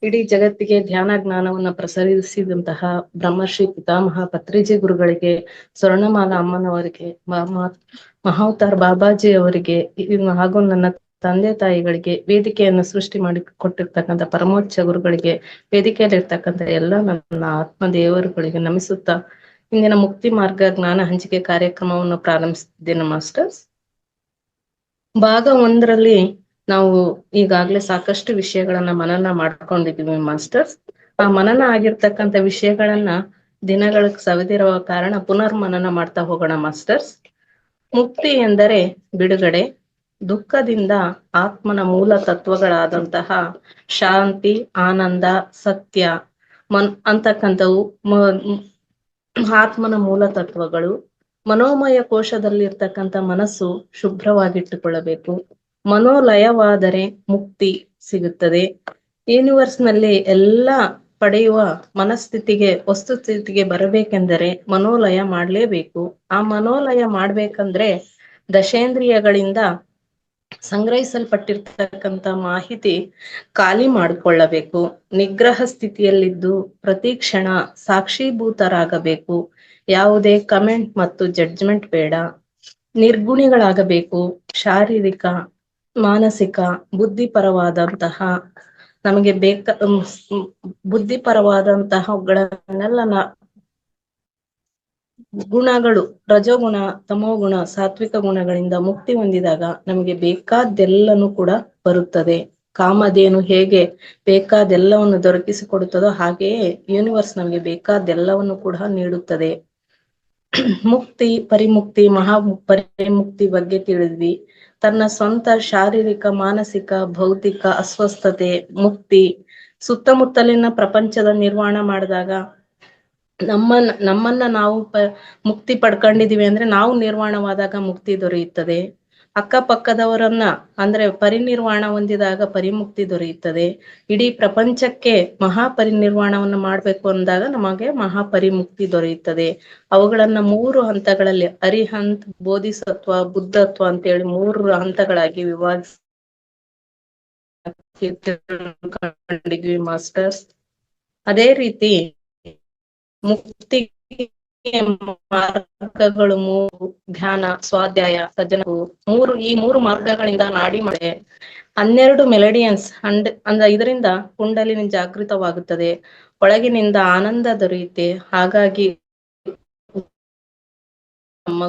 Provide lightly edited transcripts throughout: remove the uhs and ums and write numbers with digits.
ಇಡೀ ಜಗತ್ತಿಗೆ ಧ್ಯಾನ ಜ್ಞಾನವನ್ನ ಪ್ರಸರಿಸಿದಂತಹ ಬ್ರಹ್ಮರ್ಷಿ ಪಿತಾಮಹ ಪತ್ರಿಜಿ ಗುರುಗಳಿಗೆ, ಸ್ವರ್ಣಮಾಲಾ ಅಮ್ಮನವರಿಗೆ, ಮಹಾವತಾರ್ ಬಾಬಾಜಿ ಅವರಿಗೆ ಹಾಗೂ ನನ್ನ ತಂದೆ ತಾಯಿಗಳಿಗೆ, ವೇದಿಕೆಯನ್ನು ಸೃಷ್ಟಿ ಮಾಡಿ ಕೊಟ್ಟಿರ್ತಕ್ಕಂಥ ಪರಮೋಚ್ಚ ಗುರುಗಳಿಗೆ, ವೇದಿಕೆಯಲ್ಲಿರ್ತಕ್ಕಂಥ ಎಲ್ಲ ನನ್ನ ಆತ್ಮ ದೇವರುಗಳಿಗೆ ನಮಿಸುತ್ತಾ ಇಂದಿನ ಮುಕ್ತಿ ಮಾರ್ಗ ಜ್ಞಾನ ಹಂಚಿಕೆ ಕಾರ್ಯಕ್ರಮವನ್ನು ಪ್ರಾರಂಭಿಸುತ್ತಿದ್ದೇನೆ ಮಾಸ್ಟರ್ಸ್. ಭಾಗ 1ರಲ್ಲಿ ನಾವು ಈಗಾಗ್ಲೇ ಸಾಕಷ್ಟು ವಿಷಯಗಳನ್ನ ಮನನ ಮಾಡ್ಕೊಂಡಿದೀವಿ ಮಾಸ್ಟರ್ಸ್. ಆ ಮನನ ಆಗಿರ್ತಕ್ಕಂಥ ವಿಷಯಗಳನ್ನ ದಿನಗಳ ಸವೆದಿರುವ ಕಾರಣ ಪುನರ್ ಮನನ ಮಾಡ್ತಾ ಹೋಗೋಣ ಮಾಸ್ಟರ್ಸ್. ಮುಕ್ತಿ ಎಂದರೆ ಬಿಡುಗಡೆ, ದುಃಖದಿಂದ ಆತ್ಮನ ಮೂಲ ತತ್ವಗಳಾದಂತಹ ಶಾಂತಿ, ಆನಂದ, ಸತ್ಯ ಅಂತಕ್ಕಂಥವು ಆತ್ಮನ ಮೂಲ ತತ್ವಗಳು. ಮನೋಮಯ ಕೋಶದಲ್ಲಿರ್ತಕ್ಕಂಥ ಮನಸ್ಸು ಶುಭ್ರವಾಗಿಟ್ಟುಕೊಳ್ಳಬೇಕು. ಮನೋಲಯವಾದರೆ ಮುಕ್ತಿ ಸಿಗುತ್ತದೆ. ಯೂನಿವರ್ಸ್ ನಲ್ಲಿ ಎಲ್ಲ ಪಡೆಯುವ ಮನಸ್ಥಿತಿಗೆ, ವಸ್ತುಸ್ಥಿತಿಗೆ ಬರಬೇಕೆಂದರೆ ಮನೋಲಯ ಮಾಡ್ಲೇಬೇಕು. ಆ ಮನೋಲಯ ಮಾಡ್ಬೇಕಂದ್ರೆ ದಶೇಂದ್ರಿಯಗಳಿಂದ ಸಂಗ್ರಹಿಸಲ್ಪಟ್ಟಿರ್ತಕ್ಕಂಥ ಮಾಹಿತಿ ಖಾಲಿ ಮಾಡಿಕೊಳ್ಳಬೇಕು. ನಿಗ್ರಹ ಸ್ಥಿತಿಯಲ್ಲಿದ್ದು ಪ್ರತಿ ಕ್ಷಣ ಸಾಕ್ಷೀಭೂತರಾಗಬೇಕು. ಯಾವುದೇ ಕಮೆಂಟ್ ಮತ್ತು ಜಡ್ಜ್ಮೆಂಟ್ ಬೇಡ. ನಿರ್ಗುಣಿಗಳಾಗಬೇಕು. ಶಾರೀರಿಕ, ಮಾನಸಿಕ, ಬುದ್ಧಿಪರವಾದಂತಹ ನಮಗೆ ಬುದ್ಧಿಪರವಾದಂತಹಗಳನ್ನೆಲ್ಲ ಗುಣಗಳು, ರಜೋಗುಣ, ತಮೋಗುಣ, ಸಾತ್ವಿಕ ಗುಣಗಳಿಂದ ಮುಕ್ತಿ ಹೊಂದಿದಾಗ ನಮಗೆ ಬೇಕಾದ್ದೆಲ್ಲನೂ ಕೂಡ ಬರುತ್ತದೆ. ಕಾಮಧೇನು ಹೇಗೆ ಬೇಕಾದೆಲ್ಲವನ್ನು ದೊರಕಿಸಿಕೊಡುತ್ತದೋ ಹಾಗೆಯೇ ಯೂನಿವರ್ಸ್ ನಮಗೆ ಬೇಕಾದ್ದೆಲ್ಲವನ್ನು ಕೂಡ ನೀಡುತ್ತದೆ. ಮುಕ್ತಿ, ಪರಿಮುಕ್ತಿ, ಪರಿಮುಕ್ತಿ ಬಗ್ಗೆ ತಿಳಿದ್ವಿ. ತನ್ನ ಸ್ವಂತ ಶಾರೀರಿಕ, ಮಾನಸಿಕ, ಭೌತಿಕ ಅಸ್ವಸ್ಥತೆ, ಮುಕ್ತಿ, ಸುತ್ತಮುತ್ತಲಿನ ಪ್ರಪಂಚದ ನಿರ್ವಾಣ ಮಾಡಿದಾಗ ನಮ್ಮನ್ನ ನಾವು ಮುಕ್ತಿ ಪಡ್ಕೊಂಡಿದೀವಿ ಅಂದ್ರೆ ನಾವು ನಿರ್ವಾಣವಾದಾಗ ಮುಕ್ತಿ ದೊರೆಯುತ್ತದೆ. ಅಕ್ಕಪಕ್ಕದವರನ್ನ ಅಂದ್ರೆ ಪರಿನಿರ್ವಾಣ ಹೊಂದಿದಾಗ ಪರಿಮುಕ್ತಿ ದೊರೆಯುತ್ತದೆ. ಇಡೀ ಪ್ರಪಂಚಕ್ಕೆ ಮಹಾಪರಿನಿರ್ವಾಣವನ್ನು ಮಾಡ್ಬೇಕು ಅಂದಾಗ ನಮಗೆ ಮಹಾಪರಿಮುಕ್ತಿ ದೊರೆಯುತ್ತದೆ. ಅವುಗಳನ್ನ 3 ಹಂತಗಳಲ್ಲಿ ಅರಿಹಂತ್, ಬೋಧಿಸತ್ವ, ಬುದ್ಧತ್ವ ಅಂತೇಳಿ 3 ಹಂತಗಳಾಗಿ ವಿಭಾಗಿಸಿದ್ವಿ ಮಾಸ್ಟರ್ಸ್. ಅದೇ ರೀತಿ ಮುಕ್ತಿ ಮಾರ್ಗಗಳು 3: ಧ್ಯಾನ, ಸ್ವಾಧ್ಯಾಯ, ಸಜ್ಜನವು. ಈ 3 ಮಾರ್ಗಗಳಿಂದ ನಾಡಿ ಮಳೆ 12 ಮೆಲಡಿಯನ್ಸ್ ಅಂದ್ರೆ ಇದರಿಂದ ಕುಂಡಲಿನಿ ಜಾಗೃತವಾಗುತ್ತದೆ. ಒಳಗಿನಿಂದ ಆನಂದ ದೊರೆಯುತ್ತೆ. ಹಾಗಾಗಿ ನಮ್ಮ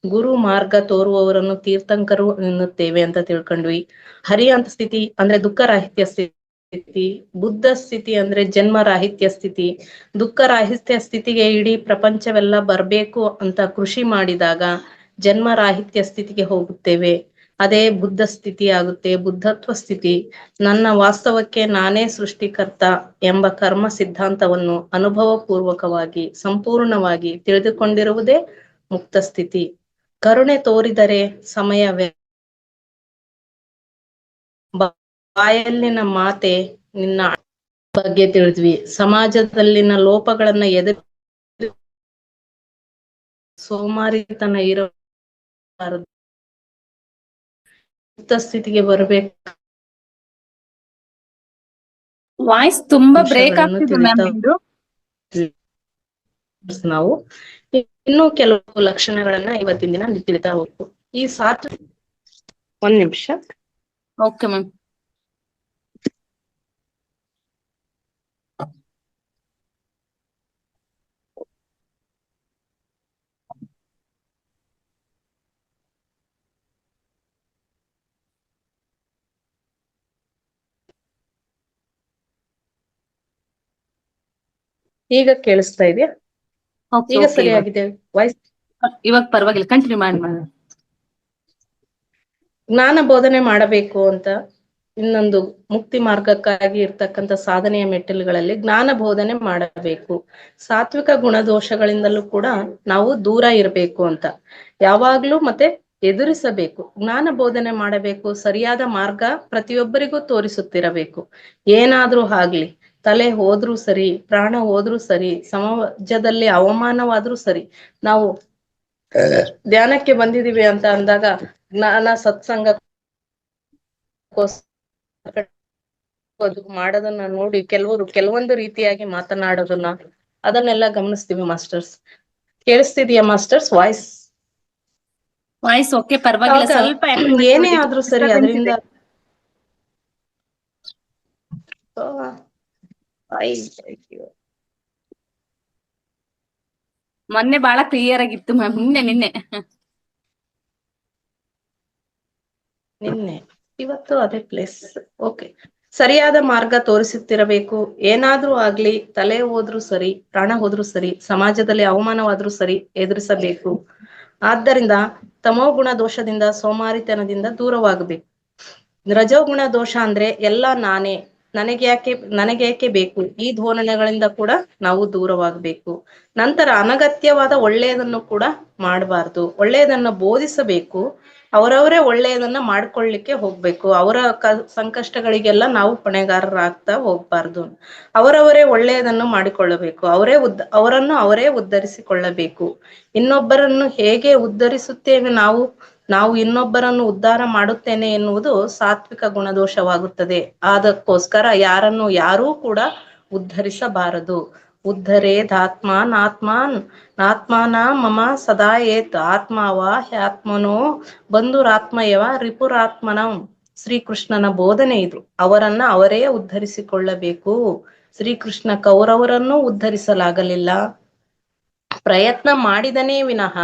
ಗುರು ಮಾರ್ಗ ತೋರುವವರನ್ನು ತೀರ್ಥಂಕರು ಎನ್ನುತ್ತೇವೆ ಅಂತ ತಿಳ್ಕೊಂಡ್ವಿ. ಹರಿಯಂತ ಸ್ಥಿತಿ ಅಂದ್ರೆ ದುಃಖ ರಾಹಿತ್ಯ ಸ್ಥಿತಿ, ಬುದ್ಧ ಸ್ಥಿತಿ ಅಂದ್ರೆ ಜನ್ಮ ರಾಹಿತ್ಯ ಸ್ಥಿತಿ. ದುಃಖ ರಾಹಿತ್ಯ ಸ್ಥಿತಿಗೆ ಇಡೀ ಪ್ರಪಂಚವೆಲ್ಲ ಬರ್ಬೇಕು ಅಂತ ಕೃಷಿ ಮಾಡಿದಾಗ ಜನ್ಮ ರಾಹಿತ್ಯ ಸ್ಥಿತಿಗೆ ಹೋಗುತ್ತೇವೆ. ಅದೇ ಬುದ್ಧ ಸ್ಥಿತಿ ಆಗುತ್ತೆ. ಬುದ್ಧತ್ವ ಸ್ಥಿತಿ ನನ್ನ ವಾಸ್ತವಕ್ಕೆ ನಾನೇ ಸೃಷ್ಟಿಕರ್ತ ಎಂಬ ಕರ್ಮ ಸಿದ್ಧಾಂತವನ್ನು ಅನುಭವ ಪೂರ್ವಕವಾಗಿ ಸಂಪೂರ್ಣವಾಗಿ ತಿಳಿದುಕೊಂಡಿರುವುದೇ ಮುಕ್ತ ಸ್ಥಿತಿ. ಕರುಣೆ ತೋರಿದರೆ ಸಮಯವೇ, ಬಾಯಲ್ಲಿನ ಮಾತೆ ನಿನ್ನ ಬಗ್ಗೆ ತಿಳಿದ್ವಿ. ಸಮಾಜದಲ್ಲಿನ ಲೋಪಗಳನ್ನ ಎದುರು ಸೋಮಾರಿತನ ಇರಬಾರದು. ಮುಕ್ತ ಸ್ಥಿತಿಗೆ ಬರ್ಬೇಕು. ವಾಯ್ಸ್ ತುಂಬಾ ಬ್ರೇಕ್ ಆಗ್ತಿದೆ ಮ್ಯಾಮ್ ನಿಮ್ದು. ನಾವು ಇನ್ನೂ ಕೆಲವು ಲಕ್ಷಣಗಳನ್ನ ಇವತ್ತಿನ ದಿನ ತಿಳಿತಾ ಹೋಗ್ತು. ಈ 1 ನಿಮಿಷ. Okay ma'am. ಈಗ ಕೇಳಿಸ್ತಾ ಇದೆಯಾ? ಈಗ ಸರಿಯಾಗಿದೆ ವಾಯ್ಸ್? ಇವಾಗ ಪರವಾಗಿಲ್ಲ, ಕಂಟಿನ್ಯೂ ಮಾಡಿ. ಜ್ಞಾನ ಬೋಧನೆ ಮಾಡಬೇಕು ಅಂತ ಇನ್ನೊಂದು ಮುಕ್ತಿ ಮಾರ್ಗಕ್ಕಾಗಿ ಇರ್ತಕ್ಕಂಥ ಸಾಧನೆಯ ಮೆಟ್ಟಿಲುಗಳಲ್ಲಿ ಜ್ಞಾನ ಬೋಧನೆ ಮಾಡಬೇಕು. ಸಾತ್ವಿಕ ಗುಣದೋಷಗಳಿಂದಲೂ ಕೂಡ ನಾವು ದೂರ ಇರಬೇಕು ಅಂತ ಯಾವಾಗ್ಲೂ ಮತ್ತೆ ಎದುರಿಸಬೇಕು. ಜ್ಞಾನ ಬೋಧನೆ ಮಾಡಬೇಕು. ಸರಿಯಾದ ಮಾರ್ಗ ಪ್ರತಿಯೊಬ್ಬರಿಗೂ ತೋರಿಸುತ್ತಿರಬೇಕು. ಏನಾದ್ರೂ ಆಗ್ಲಿ, ತಲೆ ಹೋದ್ರೂ ಸರಿ, ಪ್ರಾಣ ಹೋದ್ರೂ ಸರಿ, ಸಮಾಜದಲ್ಲಿ ಅವಮಾನವಾದ್ರೂ ಸರಿ, ನಾವು ಧ್ಯಾನಕ್ಕೆ ಬಂದಿದೀವಿ ಅಂತ ಅಂದಾಗ ಜ್ಞಾನ ಸತ್ಸಂಗ ಅದು ಮಾಡೋದನ್ನ ನೋಡಿ ಕೆಲವೊಂದು ರೀತಿಯಾಗಿ ಮಾತನಾಡೋದನ್ನ ಅದನ್ನೆಲ್ಲ ಗಮನಿಸ್ತೀವಿ ಮಾಸ್ಟರ್ಸ್. ಕೇಳಿಸ್ತಿದೀಯಾ ಮಾಸ್ಟರ್ಸ್ ವಾಯ್ಸ್? ವಾಯ್ಸ್ ಓಕೆ, ಪರವಾಗಿಲ್ಲ. ಅವಾಗ ಸ್ವಲ್ಪ ಏನೇ ಆದ್ರೂ ಸರಿ ಅದರಿಂದ ಮೊನ್ನೆ ಬಹಳ ಕ್ಲಿಯರ್ ಆಗಿತ್ತು ಮ್ಯಾಮ್. ನಿನ್ನೆ ಇವತ್ತು ಅದೇ ಪ್ಲೇಸ್. ಓಕೆ, ಸರಿಯಾದ ಮಾರ್ಗ ತೋರಿಸುತ್ತಿರಬೇಕು. ಏನಾದ್ರೂ ಆಗ್ಲಿ, ತಲೆ ಹೋದ್ರು ಸರಿ, ಪ್ರಾಣ ಹೋದ್ರು ಸರಿ, ಸಮಾಜದಲ್ಲಿ ಅವಮಾನವಾದ್ರೂ ಸರಿ ಎದುರಿಸಬೇಕು. ಆದ್ದರಿಂದ ತಮೋಗುಣ ದೋಷದಿಂದ, ಸೋಮಾರಿತನದಿಂದ ದೂರವಾಗಬೇಕು. ರಜೋಗುಣ ದೋಷ ಅಂದ್ರೆ ಎಲ್ಲ ನಾನೇ, ನನಗೇಕೆ ಬೇಕು, ಈ ಧೋರಣೆಗಳಿಂದ ಕೂಡ ನಾವು ದೂರವಾಗಬೇಕು. ನಂತರ ಅನಗತ್ಯವಾದ ಒಳ್ಳೆಯದನ್ನು ಕೂಡ ಮಾಡಬಾರ್ದು. ಒಳ್ಳೆಯದನ್ನ ಬೋಧಿಸಬೇಕು. ಅವರವರೇ ಒಳ್ಳೆಯದನ್ನ ಮಾಡ್ಕೊಳ್ಳಿಕ್ಕೆ ಹೋಗ್ಬೇಕು. ಅವರ ಸಂಕಷ್ಟಗಳಿಗೆಲ್ಲ ನಾವು ಹೊಣೆಗಾರರಾಗ್ತಾ ಹೋಗ್ಬಾರ್ದು. ಅವರವರೇ ಒಳ್ಳೆಯದನ್ನು ಮಾಡಿಕೊಳ್ಳಬೇಕು. ಅವರನ್ನು ಅವರೇ ಉದ್ಧರಿಸಿಕೊಳ್ಳಬೇಕು. ಇನ್ನೊಬ್ಬರನ್ನು ಹೇಗೆ ಉದ್ಧರಿಸುತ್ತೇವೆ ನಾವು ಇನ್ನೊಬ್ಬರನ್ನು ಉದ್ಧಾರ ಮಾಡುತ್ತೇನೆ ಎನ್ನುವುದು ಸಾತ್ವಿಕ ಗುಣದೋಷವಾಗುತ್ತದೆ. ಅದಕ್ಕೋಸ್ಕರ ಯಾರೂ ಕೂಡ ಉದ್ಧರಿಸಬಾರದು. ನಾತ್ಮಾನ ಮಮ ಸದಾ ಏತ್ ಆತ್ಮಾವ ಹ್ಯಾತ್ಮನೋ ಬಂಧುರಾತ್ಮಯವ ರಿಪುರಾತ್ಮನಂ. ಶ್ರೀಕೃಷ್ಣನ ಬೋಧನೆ ಇದು. ಅವರನ್ನ ಅವರೇ ಉದ್ಧರಿಸಿಕೊಳ್ಳಬೇಕು. ಶ್ರೀಕೃಷ್ಣ ಕೌರವರನ್ನೂ ಉದ್ಧರಿಸಲಾಗಲಿಲ್ಲ, ಪ್ರಯತ್ನ ಮಾಡಿದನೇ ವಿನಃ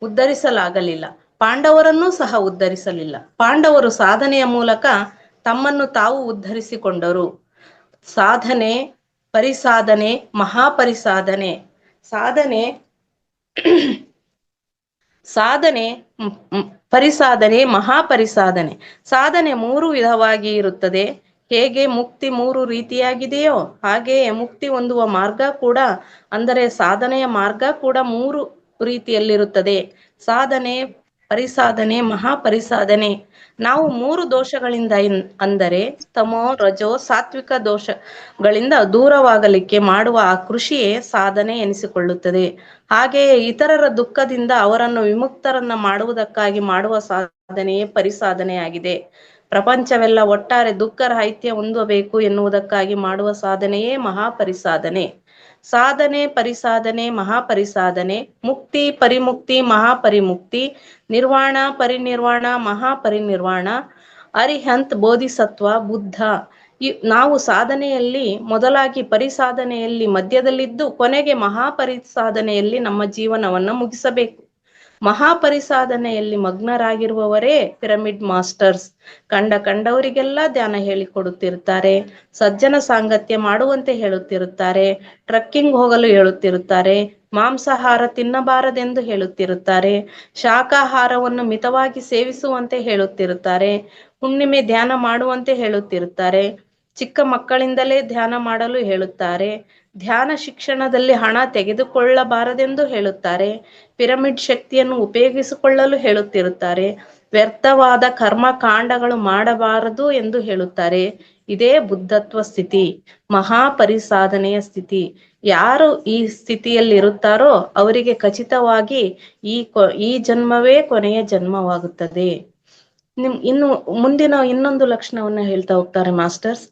ಉದ್ಧರಿಸಲಾಗಲಿಲ್ಲ. ಪಾಂಡವರನ್ನೂ ಸಹ ಉದ್ಧರಿಸಲಿಲ್ಲ. ಪಾಂಡವರು ಸಾಧನೆಯ ಮೂಲಕ ತಮ್ಮನ್ನು ತಾವು ಉದ್ಧರಿಸಿಕೊಂಡರು. ಸಾಧನೆ, ಪರಿಸಾಧನೆ, ಮಹಾಪರಿಸಾಧನೆ. ಪರಿಸಾಧನೆ, ಮಹಾಪರಿಸಾಧನೆ. ಸಾಧನೆ 3 ವಿಧವಾಗಿ ಇರುತ್ತದೆ. ಹೇಗೆ ಮುಕ್ತಿ 3 ರೀತಿಯಾಗಿದೆಯೋ ಹಾಗೆಯೇ ಮುಕ್ತಿ ಹೊಂದುವ ಮಾರ್ಗ ಕೂಡ, ಅಂದರೆ ಸಾಧನೆಯ ಮಾರ್ಗ ಕೂಡ 3 ರೀತಿಯಲ್ಲಿರುತ್ತದೆ. ಸಾಧನೆ, ಪರಿಸಾಧನೆ, ಮಹಾಪರಿಸಾಧನೆ. ನಾವು 3 ದೋಷಗಳಿಂದ ಅಂದರೆ ತಮೋ, ರಜೋ, ಸಾತ್ವಿಕ ದೋಷಗಳಿಂದ ದೂರವಾಗಲಿಕ್ಕೆ ಮಾಡುವ ಆ ಕೃಷಿಯೇ ಸಾಧನೆ ಎನಿಸಿಕೊಳ್ಳುತ್ತದೆ. ಹಾಗೆಯೇ ಇತರರ ದುಃಖದಿಂದ ಅವರನ್ನು ವಿಮುಕ್ತರನ್ನ ಮಾಡುವುದಕ್ಕಾಗಿ ಮಾಡುವ ಸಾಧನೆಯೇ ಪರಿಸಾಧನೆಯಾಗಿದೆ. ಪ್ರಪಂಚವೆಲ್ಲ ಒಟ್ಟಾರೆ ದುಃಖ ರಾಹಿತ್ಯ ಹೊಂದಬೇಕು ಎನ್ನುವುದಕ್ಕಾಗಿ ಮಾಡುವ ಸಾಧನೆಯೇ ಮಹಾಪರಿಸಾಧನೆ. ಸಾಧನೆ, ಪರಿಸಾಧನೆ, ಮಹಾಪರಿಸಾಧನೆ. ಮುಕ್ತಿ, ಪರಿಮುಕ್ತಿ, ಮಹಾಪರಿಮುಕ್ತಿ. ನಿರ್ವಾಣ, ಪರಿನಿರ್ವಾಣ, ಮಹಾಪರಿನಿರ್ವಾಣ. ಅರಿಹಂತ್, ಬೋಧಿಸತ್ವ, ಬುದ್ಧ. ನಾವು ಸಾಧನೆಯಲ್ಲಿ ಮೊದಲಾಗಿ ಪರಿಸಾಧನೆಯಲ್ಲಿ ಮಧ್ಯದಲ್ಲಿದ್ದು ಕೊನೆಗೆ ಮಹಾಪರಿಸಾಧನೆಯಲ್ಲಿ ನಮ್ಮ ಜೀವನವನ್ನು ಮುಗಿಸಬೇಕು. ಮಹಾಪರಿಸಾಧನೆಯಲ್ಲಿ ಮಗ್ನರಾಗಿರುವವರೇ ಪಿರಮಿಡ್ ಮಾಸ್ಟರ್ಸ್. ಕಂಡವರಿಗೆಲ್ಲ ಧ್ಯಾನ ಹೇಳಿಕೊಡುತ್ತಿರುತ್ತಾರೆ, ಸಜ್ಜನ ಸಾಂಗತ್ಯ ಮಾಡುವಂತೆ ಹೇಳುತ್ತಿರುತ್ತಾರೆ, ಟ್ರಕ್ಕಿಂಗ್ ಹೋಗಲು ಹೇಳುತ್ತಿರುತ್ತಾರೆ, ಮಾಂಸಾಹಾರ ತಿನ್ನಬಾರದೆಂದು ಹೇಳುತ್ತಿರುತ್ತಾರೆ, ಶಾಕಾಹಾರವನ್ನು ಮಿತವಾಗಿ ಸೇವಿಸುವಂತೆ ಹೇಳುತ್ತಿರುತ್ತಾರೆ, ಹುಣ್ಣಿಮೆ ಧ್ಯಾನ ಮಾಡುವಂತೆ ಹೇಳುತ್ತಿರುತ್ತಾರೆ, ಚಿಕ್ಕ ಮಕ್ಕಳಿಂದಲೇ ಧ್ಯಾನ ಮಾಡಲು ಹೇಳುತ್ತಾರೆ, ಧ್ಯಾನ ಶಿಕ್ಷಣದಲ್ಲಿ ಹಣ ತೆಗೆದುಕೊಳ್ಳಬಾರದೆಂದು ಹೇಳುತ್ತಾರೆ, ಪಿರಮಿಡ್ ಶಕ್ತಿಯನ್ನು ಉಪಯೋಗಿಸಿಕೊಳ್ಳಲು ಹೇಳುತ್ತಿರುತ್ತಾರೆ, ವ್ಯರ್ಥವಾದ ಕರ್ಮಕಾಂಡಗಳು ಮಾಡಬಾರದು ಎಂದು ಹೇಳುತ್ತಾರೆ. ಇದೇ ಬುದ್ಧತ್ವ ಸ್ಥಿತಿ, ಮಹಾಪರಿಸಾಧನೆಯ ಸ್ಥಿತಿ. ಯಾರು ಈ ಸ್ಥಿತಿಯಲ್ಲಿರುತ್ತಾರೋ ಅವರಿಗೆ ಖಚಿತವಾಗಿ ಈ ಜನ್ಮವೇ ಕೊನೆಯ ಜನ್ಮವಾಗುತ್ತದೆ. ಇನ್ನು ಮುಂದಿನ ಇನ್ನೊಂದು ಲಕ್ಷಣವನ್ನ ಹೇಳ್ತಾ ಹೋಗ್ತಾರೆ ಮಾಸ್ಟರ್ಸ್.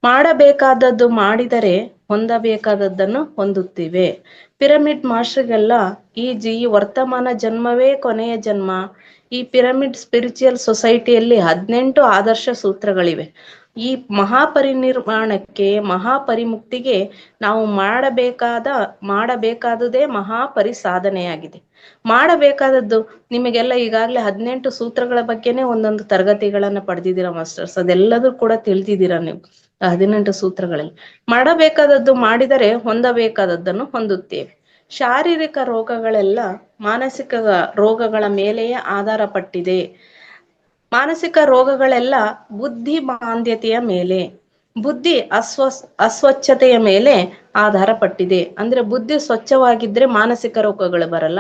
ಮಾಡಬೇಕಾದದ್ದು ಮಾಡಿದರೆ ಹೊಂದಬೇಕಾದದ್ದನ್ನು ಹೊಂದುತ್ತೇವೆ. ಪಿರಮಿಡ್ ಮಾಸ್ಟರ್ಗೆಲ್ಲ ಈ ವರ್ತಮಾನ ಜನ್ಮವೇ ಕೊನೆಯ ಜನ್ಮ. ಈ ಪಿರಮಿಡ್ ಸ್ಪಿರಿಚುವಲ್ ಸೊಸೈಟಿಯಲ್ಲಿ 18 ಆದರ್ಶ ಸೂತ್ರಗಳಿವೆ. ಈ ಮಹಾಪರಿನಿರ್ವಾಣಕ್ಕೆ, ಮಹಾಪರಿಮುಕ್ತಿಗೆ ನಾವು ಮಾಡಬೇಕಾದುದೇ ಮಹಾಪರಿಸಾಧನೆಯಾಗಿದೆ. ಮಾಡಬೇಕಾದದ್ದು ನಿಮಗೆಲ್ಲ ಈಗಾಗಲೇ 18 ಸೂತ್ರಗಳ ಬಗ್ಗೆನೇ ಒಂದೊಂದು ತರಗತಿಗಳನ್ನ ಪಡೆದಿದ್ದೀರಾ ಮಾಸ್ಟರ್ಸ್. ಅದೆಲ್ಲದೂ ಕೂಡ ತಿಳಿದಿದ್ದೀರಾ ನೀವು 18 ಸೂತ್ರಗಳಲ್ಲಿ. ಮಾಡಬೇಕಾದದ್ದು ಮಾಡಿದರೆ ಹೊಂದಬೇಕಾದದ್ದನ್ನು ಹೊಂದುತ್ತೇವೆ. ಶಾರೀರಿಕ ರೋಗಗಳೆಲ್ಲ ಮಾನಸಿಕ ರೋಗಗಳ ಮೇಲೆಯೇ ಆಧಾರ ಪಟ್ಟಿದೆ. ಮಾನಸಿಕ ರೋಗಗಳೆಲ್ಲ ಬುದ್ಧಿ ಮಾಂದ್ಯತೆಯ ಮೇಲೆ, ಬುದ್ಧಿ ಅಸ್ವಚ್ಛತೆಯ ಮೇಲೆ ಆಧಾರ ಪಟ್ಟಿದೆ. ಅಂದ್ರೆ ಬುದ್ಧಿ ಸ್ವಚ್ಛವಾಗಿದ್ರೆ ಮಾನಸಿಕ ರೋಗಗಳು ಬರಲ್ಲ.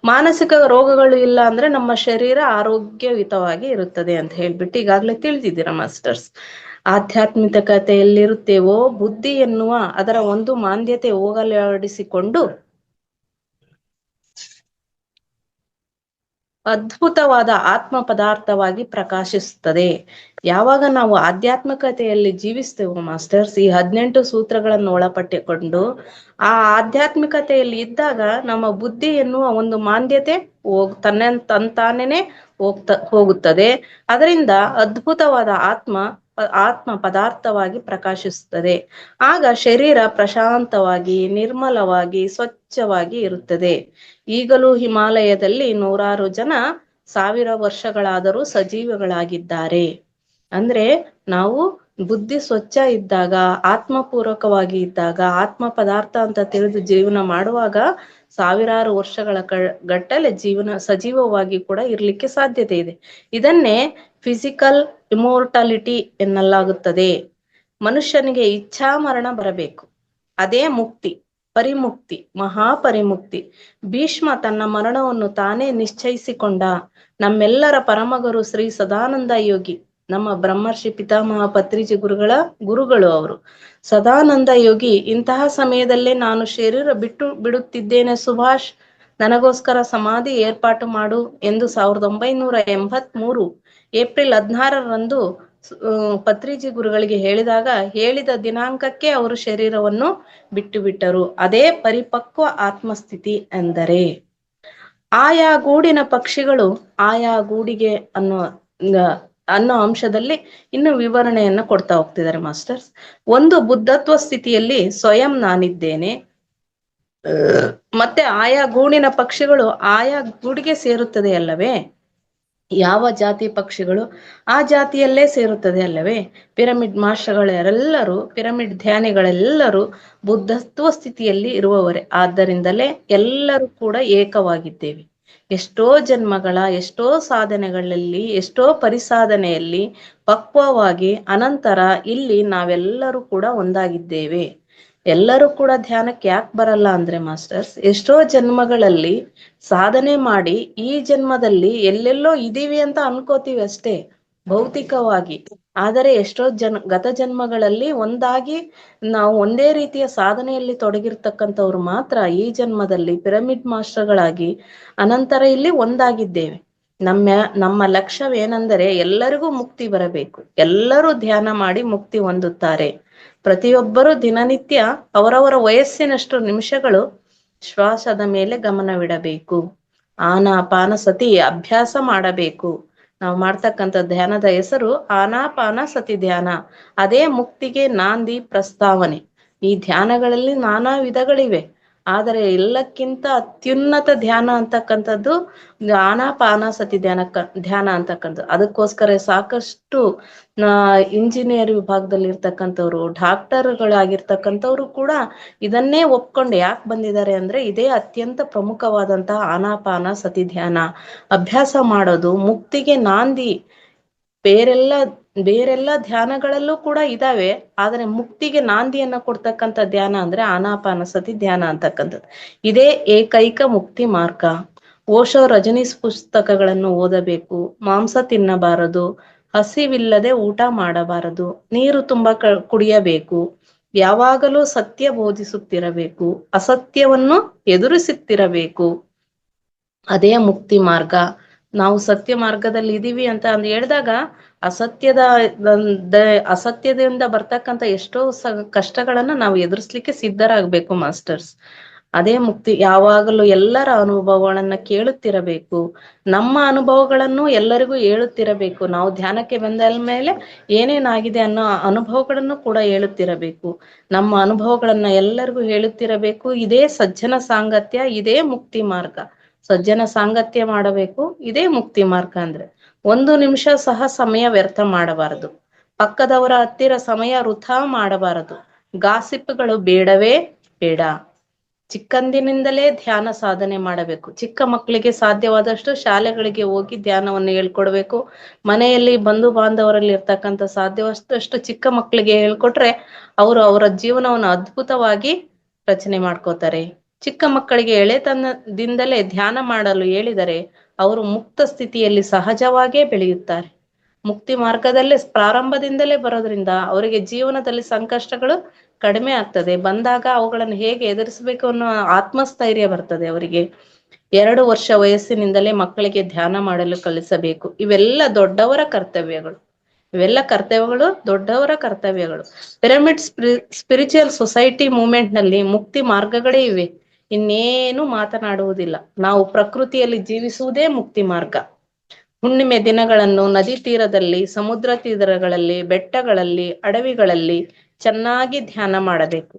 ಮಾನಸಿಕ ರೋಗಗಳು ಇಲ್ಲ ಅಂದ್ರೆ ನಮ್ಮ ಶರೀರ ಆರೋಗ್ಯಯುತವಾಗಿ ಇರುತ್ತದೆ ಅಂತ ಹೇಳ್ಬಿಟ್ಟು ಈಗಾಗಲೇ ತಿಳಿದಿದ್ದೀರಾ ಮಾಸ್ಟರ್ಸ್. ಆಧ್ಯಾತ್ಮಿಕತೆಯಲ್ಲಿರುತ್ತೇವೋ ಬುದ್ಧಿ ಎನ್ನುವ ಅದರ ಒಂದು ಮಾಂದ್ಯತೆ ಹೋಗಲಾಡಿಸಿಕೊಂಡು ಅದ್ಭುತವಾದ ಆತ್ಮ ಪದಾರ್ಥವಾಗಿ ಪ್ರಕಾಶಿಸುತ್ತದೆ. ಯಾವಾಗ ನಾವು ಆಧ್ಯಾತ್ಮಿಕತೆಯಲ್ಲಿ ಜೀವಿಸ್ತೇವೆ ಮಾಸ್ಟರ್ಸ್, ಈ 18 ಸೂತ್ರಗಳನ್ನು ಒಳಪಟ್ಟಿಕೊಂಡು ಆ ಆಧ್ಯಾತ್ಮಿಕತೆಯಲ್ಲಿ ಇದ್ದಾಗ ನಮ್ಮ ಬುದ್ಧಿ ಎನ್ನುವ ಒಂದು ಮಾಂದ್ಯತೆ ತಂತಾನೇನೆ ಹೋಗುತ್ತದೆ. ಅದರಿಂದ ಅದ್ಭುತವಾದ ಆತ್ಮ ಪದಾರ್ಥವಾಗಿ ಪ್ರಕಾಶಿಸುತ್ತದೆ. ಆಗ ಶರೀರ ಪ್ರಶಾಂತವಾಗಿ, ನಿರ್ಮಲವಾಗಿ, ಸ್ವಚ್ಛವಾಗಿ ಇರುತ್ತದೆ. ಈಗಲೂ ಹಿಮಾಲಯದಲ್ಲಿ 100 ಜನ 1000 ವರ್ಷಗಳಾದರೂ ಸಜೀವಗಳಾಗಿದ್ದಾರೆ. ಅಂದ್ರೆ ನಾವು ಬುದ್ಧಿ ಸ್ವಚ್ಛ ಇದ್ದಾಗ, ಆತ್ಮಪೂರ್ವಕವಾಗಿ ಇದ್ದಾಗ, ಆತ್ಮ ಪದಾರ್ಥ ಅಂತ ತಿಳಿದು ಜೀವನ ಮಾಡುವಾಗ 1000 ವರ್ಷಗಳ ಗಟ್ಟಲೆ ಸಜೀವವಾಗಿ ಕೂಡ ಇರ್ಲಿಕ್ಕೆ ಸಾಧ್ಯತೆ ಇದೆ. ಇದನ್ನೇ ಫಿಸಿಕಲ್ ಇಮೋರ್ಟಾಲಿಟಿ ಎನ್ನಲಾಗುತ್ತದೆ. ಮನುಷ್ಯನಿಗೆ ಇಚ್ಛಾ ಮರಣ ಬರಬೇಕು, ಅದೇ ಮುಕ್ತಿ, ಪರಿಮುಕ್ತಿ, ಮಹಾಪರಿಮುಕ್ತಿ. ಭೀಷ್ಮ ತನ್ನ ಮರಣವನ್ನು ತಾನೇ ನಿಶ್ಚಯಿಸಿಕೊಂಡ. ನಮ್ಮೆಲ್ಲರ ಪರಮಗುರು ಶ್ರೀ ಸದಾನಂದ ಯೋಗಿ, ನಮ್ಮ ಬ್ರಹ್ಮರ್ಷಿ ಪಿತಾಮಹ ಪತ್ರಿಜಿ ಗುರುಗಳು ಅವರು. ಸದಾನಂದ ಯೋಗಿ ಇಂತಹ ಸಮಯದಲ್ಲೇ ನಾನು ಶರೀರ ಬಿಡುತ್ತಿದ್ದೇನೆ ಸುಭಾಷ್, ನನಗೋಸ್ಕರ ಸಮಾಧಿ ಏರ್ಪಾಟು ಮಾಡು ಎಂದು 1983 ಏಪ್ರಿಲ್ 16ರಂದು ಪತ್ರಿಜಿ ಗುರುಗಳಿಗೆ ಹೇಳಿದಾಗ, ಹೇಳಿದ ದಿನಾಂಕಕ್ಕೆ ಅವರು ಶರೀರವನ್ನು ಬಿಟ್ಟರು. ಅದೇ ಪರಿಪಕ್ವ ಆತ್ಮಸ್ಥಿತಿ ಎಂದರೆ. ಆಯಾ ಗೂಡಿನ ಪಕ್ಷಿಗಳು ಆಯಾ ಗೂಡಿಗೆ ಅನ್ನೋ ಅಂಶದಲ್ಲಿ ಇನ್ನು ವಿವರಣೆಯನ್ನು ಕೊಡ್ತಾ ಹೋಗ್ತಿದ್ದಾರೆ ಮಾಸ್ಟರ್ಸ್. ಒಂದು ಬುದ್ಧತ್ವ ಸ್ಥಿತಿಯಲ್ಲಿ ಸ್ವಯಂ ನಾನಿದ್ದೇನೆ, ಮತ್ತೆ ಆಯಾ ಗೂಡಿನ ಪಕ್ಷಿಗಳು ಆಯಾ ಗೂಡಿಗೆ ಸೇರುತ್ತದೆ ಅಲ್ಲವೇ? ಯಾವ ಜಾತಿ ಪಕ್ಷಿಗಳು ಆ ಜಾತಿಯಲ್ಲೇ ಸೇರುತ್ತದೆ ಅಲ್ಲವೇ? ಪಿರಮಿಡ್ ಮಾಸ್ಟರ್ಗಳೆಲ್ಲರೂ, ಪಿರಮಿಡ್ ಧ್ಯಾನಿಗಳೆಲ್ಲರೂ ಬುದ್ಧತ್ವ ಸ್ಥಿತಿಯಲ್ಲಿ ಇರುವವರೇ. ಆದ್ದರಿಂದಲೇ ಎಲ್ಲರೂ ಕೂಡ ಏಕವಾಗಿದ್ದೇವೆ. ಎಷ್ಟೋ ಜನ್ಮಗಳ, ಎಷ್ಟೋ ಸಾಧನೆಗಳಲ್ಲಿ, ಎಷ್ಟೋ ಪರಿಸಾಧನೆಯಲ್ಲಿ ಪಕ್ವವಾಗಿ ಅನಂತರ ಇಲ್ಲಿ ನಾವೆಲ್ಲರೂ ಕೂಡ ಒಂದಾಗಿದ್ದೇವೆ. ಎಲ್ಲರೂ ಕೂಡ ಧ್ಯಾನಕ್ಕೆ ಯಾಕೆ ಬರಲ್ಲ ಅಂದ್ರೆ ಮಾಸ್ಟರ್ಸ್, ಎಷ್ಟೋ ಜನ್ಮಗಳಲ್ಲಿ ಸಾಧನೆ ಮಾಡಿ ಈ ಜನ್ಮದಲ್ಲಿ ಎಲ್ಲೆಲ್ಲೋ ಇದೀವಿ ಅಂತ ಅನ್ಕೋತೀವಿ ಅಷ್ಟೇ ಭೌತಿಕವಾಗಿ. ಆದರೆ ಎಷ್ಟೋ ಗತ ಜನ್ಮಗಳಲ್ಲಿ ಒಂದಾಗಿ ನಾವು ಒಂದೇ ರೀತಿಯ ಸಾಧನೆಯಲ್ಲಿ ತೊಡಗಿರ್ತಕ್ಕಂಥವ್ರು ಮಾತ್ರ ಈ ಜನ್ಮದಲ್ಲಿ ಪಿರಮಿಡ್ ಮಾಸ್ಟರ್ಗಳಾಗಿ ಅನಂತರ ಇಲ್ಲಿ ಒಂದಾಗಿದ್ದೇವೆ. ನಮ್ಮ ಲಕ್ಷ್ಯವೇನೆಂದರೆ ಎಲ್ಲರಿಗೂ ಮುಕ್ತಿ ಬರಬೇಕು. ಎಲ್ಲರೂ ಧ್ಯಾನ ಮಾಡಿ ಮುಕ್ತಿ ಹೊಂದುತ್ತಾರೆ. ಪ್ರತಿಯೊಬ್ಬರೂ ದಿನನಿತ್ಯ ಅವರವರ ವಯಸ್ಸಿನಷ್ಟು ನಿಮಿಷಗಳು ಶ್ವಾಸದ ಮೇಲೆ ಗಮನವಿಡಬೇಕು. ಆನಾಪಾನಸತಿ ಅಭ್ಯಾಸ ಮಾಡಬೇಕು. ನಾವು ಮಾಡ್ತಕ್ಕಂಥ ಧ್ಯಾನದ ಹೆಸರು ಆನಾಪಾನಸತಿ ಧ್ಯಾನ. ಅದೇ ಮುಕ್ತಿಗೆ ನಾಂದಿ ಪ್ರಸ್ತಾವನೆ. ಈ ಧ್ಯಾನಗಳಲ್ಲಿ ನಾನಾ ವಿಧಗಳಿವೆ, ಆದರೆ ಎಲ್ಲಕ್ಕಿಂತ ಅತ್ಯುನ್ನತ ಧ್ಯಾನ ಅಂತಕ್ಕಂಥದ್ದು ಆನಾಪಾನಸತಿ ಧ್ಯಾನ ಅಂತಕ್ಕಂಥದ್ದು. ಅದಕ್ಕೋಸ್ಕರ ಸಾಕಷ್ಟು ಇಂಜಿನಿಯರ್ ವಿಭಾಗದಲ್ಲಿ ಇರ್ತಕ್ಕಂಥವ್ರು, ಡಾಕ್ಟರ್ಗಳಾಗಿರ್ತಕ್ಕಂಥವ್ರು ಕೂಡ ಇದನ್ನೇ ಒಪ್ಕೊಂಡು ಯಾಕೆ ಬಂದಿದ್ದಾರೆ ಅಂದ್ರೆ, ಇದೇ ಅತ್ಯಂತ ಪ್ರಮುಖವಾದಂತಹ ಆನಾಪಾನಸತಿ ಧ್ಯಾನ ಅಭ್ಯಾಸ ಮಾಡೋದು ಮುಕ್ತಿಗೆ ನಾಂದಿ. ಬೇರೆಲ್ಲ ಧ್ಯಾನಗಳಲ್ಲೂ ಕೂಡ ಇದಾವೆ, ಆದರೆ ಮುಕ್ತಿಗೆ ನಾಂದಿಯನ್ನ ಕೊಡ್ತಕ್ಕಂಥ ಧ್ಯಾನ ಅಂದ್ರೆ ಆನಾಪಾನಸತಿ ಧ್ಯಾನ ಅಂತಕ್ಕಂಥದ್ದು. ಇದೇ ಏಕೈಕ ಮುಕ್ತಿ ಮಾರ್ಗ. ಓಶೋ ರಜನೀಶ್ ಪುಸ್ತಕಗಳನ್ನು ಓದಬೇಕು, ಮಾಂಸ ತಿನ್ನಬಾರದು, ಹಸಿವಿಲ್ಲದೆ ಊಟ ಮಾಡಬಾರದು, ನೀರು ತುಂಬಾ ಕುಡಿಯಬೇಕು, ಯಾವಾಗಲೂ ಸತ್ಯ ಬೋಧಿಸುತ್ತಿರಬೇಕು, ಅಸತ್ಯವನ್ನು ಎದುರಿಸುತ್ತಿರಬೇಕು. ಅದೇ ಮುಕ್ತಿ ಮಾರ್ಗ. ನಾವು ಸತ್ಯ ಮಾರ್ಗದಲ್ಲಿ ಇದೀವಿ ಅಂತ ಹೇಳಿದಾಗ ಅಸತ್ಯದಿಂದ ಬರ್ತಕ್ಕಂಥ ಎಷ್ಟೋ ಕಷ್ಟಗಳನ್ನ ನಾವು ಎದುರಿಸ್ಲಿಕ್ಕೆ ಸಿದ್ಧರಾಗಬೇಕು ಮಾಸ್ಟರ್ಸ್. ಅದೇ ಮುಕ್ತಿ. ಯಾವಾಗಲೂ ಎಲ್ಲರ ಅನುಭವಗಳನ್ನ ಕೇಳುತ್ತಿರಬೇಕು, ನಮ್ಮ ಅನುಭವಗಳನ್ನು ಎಲ್ಲರಿಗೂ ಹೇಳುತ್ತಿರಬೇಕು. ನಾವು ಧ್ಯಾನಕ್ಕೆ ಬಂದ ಮೇಲೆ ಏನೇನಾಗಿದೆ ಅನ್ನೋ ಅನುಭವಗಳನ್ನು ಕೂಡ ಹೇಳುತ್ತಿರಬೇಕು. ನಮ್ಮ ಅನುಭವಗಳನ್ನ ಎಲ್ಲರಿಗೂ ಹೇಳುತ್ತಿರಬೇಕು. ಇದೇ ಸಜ್ಜನ ಸಾಂಗತ್ಯ, ಇದೇ ಮುಕ್ತಿ ಮಾರ್ಗ. ಸಜ್ಜನ ಸಾಂಗತ್ಯ ಮಾಡಬೇಕು, ಇದೇ ಮುಕ್ತಿ ಮಾರ್ಗ. ಅಂದ್ರೆ 1 ನಿಮಿಷ ಸಹ ಸಮಯ ವ್ಯರ್ಥ ಮಾಡಬಾರದು, ಪಕ್ಕದವರ ಹತ್ತಿರ ಸಮಯ ವೃಥಾ ಮಾಡಬಾರದು, ಗಾಸಿಪ್ಗಳು ಬೇಡವೇ ಬೇಡ. ಚಿಕ್ಕಂದಿನಿಂದಲೇ ಧ್ಯಾನ ಸಾಧನೆ ಮಾಡಬೇಕು. ಚಿಕ್ಕ ಮಕ್ಕಳಿಗೆ ಸಾಧ್ಯವಾದಷ್ಟು ಶಾಲೆಗಳಿಗೆ ಹೋಗಿ ಧ್ಯಾನವನ್ನು ಹೇಳ್ಕೊಡ್ಬೇಕು. ಮನೆಯಲ್ಲಿ ಬಂಧು ಬಾಂಧವರಲ್ಲಿ ಇರ್ತಕ್ಕಂಥ ಸಾಧ್ಯವಾದಷ್ಟು ಚಿಕ್ಕ ಮಕ್ಕಳಿಗೆ ಹೇಳ್ಕೊಟ್ರೆ ಅವರು ಅವರ ಜೀವನವನ್ನು ಅದ್ಭುತವಾಗಿ ರಚನೆ ಮಾಡ್ಕೋತಾರೆ. ಚಿಕ್ಕ ಮಕ್ಕಳಿಗೆ ಎಳೆತನದಿಂದಲೇ ಧ್ಯಾನ ಮಾಡಲು ಹೇಳಿದರೆ ಅವರು ಮುಕ್ತ ಸ್ಥಿತಿಯಲ್ಲಿ ಸಹಜವಾಗೇ ಬೆಳೆಯುತ್ತಾರೆ. ಮುಕ್ತಿ ಮಾರ್ಗದಲ್ಲೇ ಪ್ರಾರಂಭದಿಂದಲೇ ಬರೋದ್ರಿಂದ ಅವರಿಗೆ ಜೀವನದಲ್ಲಿ ಸಂಕಷ್ಟಗಳು ಕಡಿಮೆ ಆಗ್ತದೆ. ಬಂದಾಗ ಅವುಗಳನ್ನು ಹೇಗೆ ಎದುರಿಸಬೇಕು ಅನ್ನೋ ಆತ್ಮಸ್ಥೈರ್ಯ ಬರ್ತದೆ ಅವರಿಗೆ. 2 ವರ್ಷ ವಯಸ್ಸಿನಿಂದಲೇ ಮಕ್ಕಳಿಗೆ ಧ್ಯಾನ ಮಾಡಲು ಕಲಿಸಬೇಕು. ಇವೆಲ್ಲ ದೊಡ್ಡವರ ಕರ್ತವ್ಯಗಳು. ದೊಡ್ಡವರ ಕರ್ತವ್ಯಗಳು. ಪಿರಮಿಡ್ ಸ್ಪಿರಿಚುವಲ್ ಸೊಸೈಟಿ ಮೂವ್ಮೆಂಟ್ ನಲ್ಲಿ ಮುಕ್ತಿ ಮಾರ್ಗಗಳೇ ಇವೆ. ಇನ್ನೇನು ಮಾತನಾಡುವುದಿಲ್ಲ. ನಾವು ಪ್ರಕೃತಿಯಲ್ಲಿ ಜೀವಿಸುವುದೇ ಮುಕ್ತಿ ಮಾರ್ಗ. ಹುಣ್ಣಿಮೆ ದಿನಗಳನ್ನು ನದಿ ತೀರದಲ್ಲಿ, ಸಮುದ್ರ ತೀರಗಳಲ್ಲಿ, ಬೆಟ್ಟಗಳಲ್ಲಿ, ಅಡವಿಗಳಲ್ಲಿ ಚೆನ್ನಾಗಿ ಧ್ಯಾನ ಮಾಡಬೇಕು.